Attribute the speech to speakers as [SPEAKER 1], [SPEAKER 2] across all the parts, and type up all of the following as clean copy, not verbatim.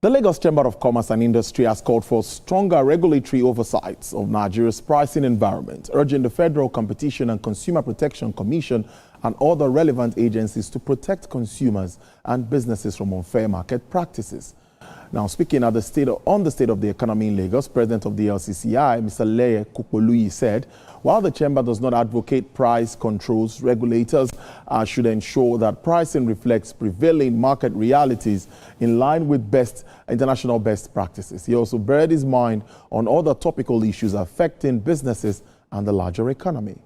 [SPEAKER 1] The Lagos Chamber of Commerce and Industry has called for stronger regulatory oversight of Nigeria's pricing environment, urging the Federal Competition and Consumer Protection Commission and other relevant agencies to protect consumers and businesses from unfair market practices. Now, speaking on the state of the economy in Lagos, President of the LCCI, Mr. Leye Kukoluyi, said, while the chamber does not advocate price controls, regulators should ensure that pricing reflects prevailing market realities in line with international best practices. He also bared his mind on other topical issues affecting businesses and the larger economy.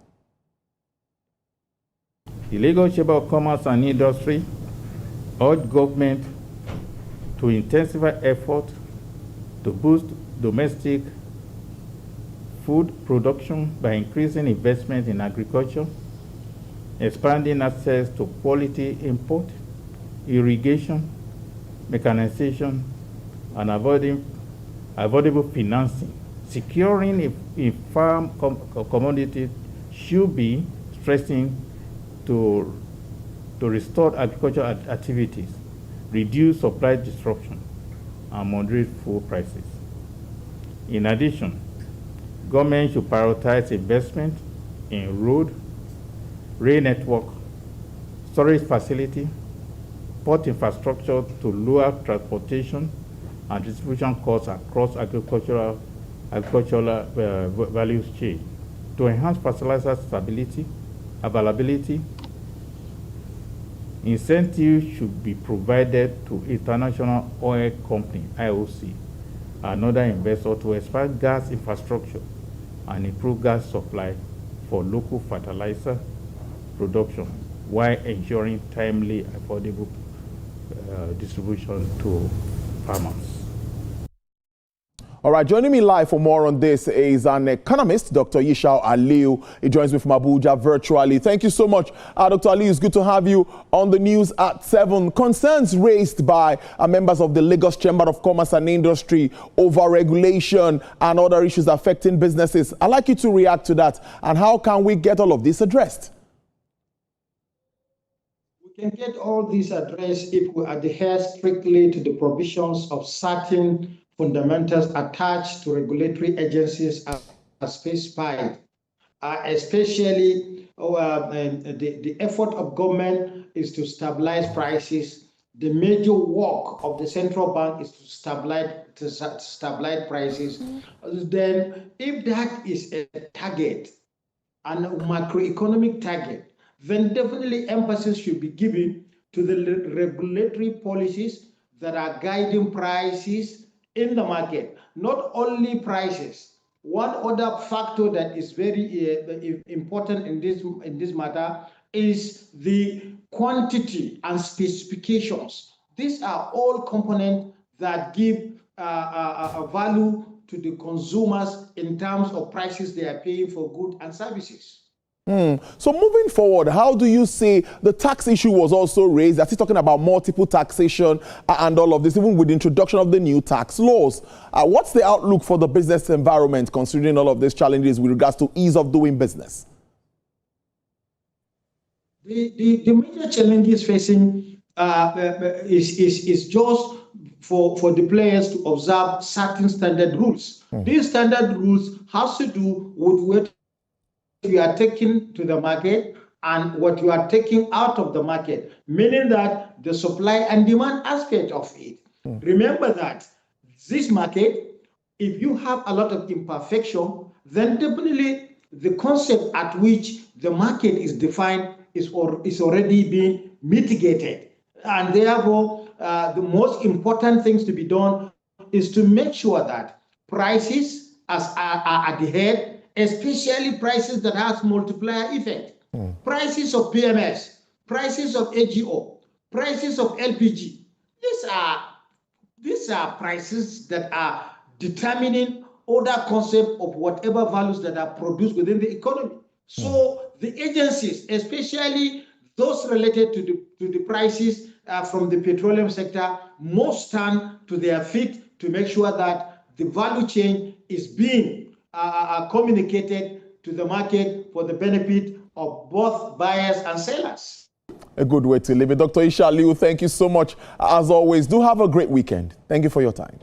[SPEAKER 2] The Lagos Chamber of Commerce and Industry urged government to intensify effort to boost domestic food production by increasing investment in agriculture, expanding access to quality import, irrigation, mechanization, and avoidable financing. Securing a farm commodity should be stressing to restore agricultural activities, reduce supply disruption, and moderate food prices. In addition, government should prioritize investment in road, rail network, storage facility, port infrastructure to lower transportation and distribution costs across agricultural value chain. To enhance fertilizer stability, availability, incentives should be provided to International Oil Company, IOC, and other investors to expand gas infrastructure and improve gas supply for local fertilizer production while ensuring timely, affordable distribution to farmers.
[SPEAKER 1] All right, joining me live for more on this is an economist, Dr. Yishau Aliyu. He joins me from Abuja virtually. Thank you so much, Dr. Aliyu. It's good to have you on the news at 7. Concerns raised by members of the Lagos Chamber of Commerce and Industry over regulation and other issues affecting businesses. I'd like you to react to that. And how can we get all of this addressed?
[SPEAKER 3] We can get all this addressed if we adhere strictly to the provisions of certain fundamentals attached to regulatory agencies as specified, especially the effort of government is to stabilize prices. The major work of the central bank is to stabilize prices. Then, if that is a target and a macroeconomic target, then definitely emphasis should be given to the regulatory policies that are guiding prices in the market, not only prices. One other factor that is very important in this matter is the quantity and specifications. These are all components that give a value to the consumers in terms of prices they are paying for goods and services.
[SPEAKER 1] So moving forward, how do you see the tax issue was also raised? That is talking about multiple taxation and all of this, even with the introduction of the new tax laws. What's the outlook for the business environment considering all of these challenges with regards to ease of doing business?
[SPEAKER 3] The major challenges facing is just for the players to observe certain standard rules. These standard rules has to do with what you are taking to the market and what you are taking out of the market, meaning that the supply and demand aspect of it. Remember that this market, if you have a lot of imperfection, then definitely the concept at which the market is defined is already being mitigated. And therefore, the most important things to be done is to make sure that prices are adhered, especially prices that has multiplier effect. Prices of PMS, prices of AGO, prices of LPG. These are prices that are determining other concept of whatever values that are produced within the economy. So the agencies, especially those related to the prices from the petroleum sector, must stand to their feet to make sure that the value chain is being communicated to the market for the benefit of both buyers and sellers.
[SPEAKER 1] a good way to live it. Dr. Isha Liu, thank you so much. As always, do have a great weekend. Thank you for your time.